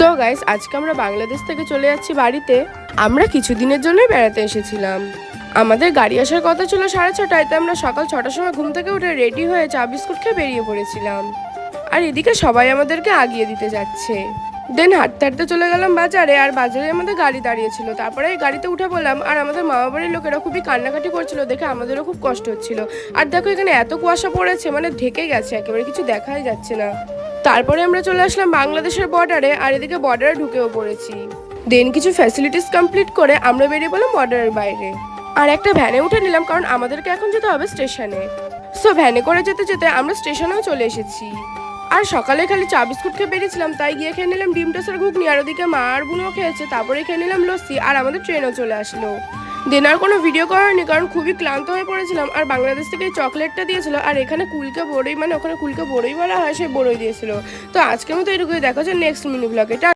So guys, আজকে আমরা বাংলাদেশ থেকে চলে যাচ্ছি বাড়িতে। আমরা কিছুদিনের জন্যই বেড়াতে এসেছিলাম। আমাদের গাড়ি আসার কথা ছিল 6:30টায়, তাই আমরা সকাল 6টার সময় ঘুম থেকে উঠে রেডি হয়ে চা বিস্কুট খেয়ে বেরিয়ে পড়েছিলাম। আর এদিকে সবাই আমাদেরকে আগিয়ে দিতে যাচ্ছে। দেন হাঁটতে হাঁটতে চলে গেলাম বাজারে, আর বাজারে আমাদের গাড়ি দাঁড়িয়েছিল। তারপরে এই গাড়িতে উঠে বললাম, আর আমাদের মামা বাড়ির লোকেরা খুবই কান্নাকাটি করছিল দেখে আমাদেরও খুব কষ্ট হচ্ছিল। আর দেখো এখানে এত কুয়াশা পড়েছে, মানে ঢেকে গেছে, একেবারে কিছু দেখাই যাচ্ছে না। তারপরে আমরা চলে আসলাম বাংলাদেশের বর্ডারে, আর এদিকে বর্ডারে ঢুকেও পড়েছি। দেন কিছু ফ্যাসিলিটিস কমপ্লিট করে আমরা বেরিয়ে পড়লাম বর্ডারের বাইরে। আর একটা ভ্যানে উঠে নিলাম, কারণ আমাদেরকে এখন যেতে হবে স্টেশনে। সো ভ্যানে করে যেতে যেতে আমরা স্টেশনেও চলে এসেছি। আর সকালে খালি চা বিস্কুট খেয়ে বেরিয়েছিলাম, তাই গিয়ে খেয়ে নিলাম ডিম টোস্ট আর ঘুগনি। আর ওদিকে মা আর বোনও খেয়েছে, তারপরে খেয়ে নিলাম লস্যি। আর আমাদের ট্রেনও চলে আসলো। দেন আর কোনো ভিডিও করানি, কারণ খুবই ক্লান্ত হয়ে পড়েছিলাম। আর বাংলাদেশ থেকে এই চকলেটটা দিয়েছিল, আর এখানে কুলকে বড়ই, মানে ওখানে কুলকে বড়ই বলা হয়, সেই বড়ই দিয়েছিল। তো আজকের মতো এটুকুই, দেখা হচ্ছে নেক্সট মিনি ব্লগে।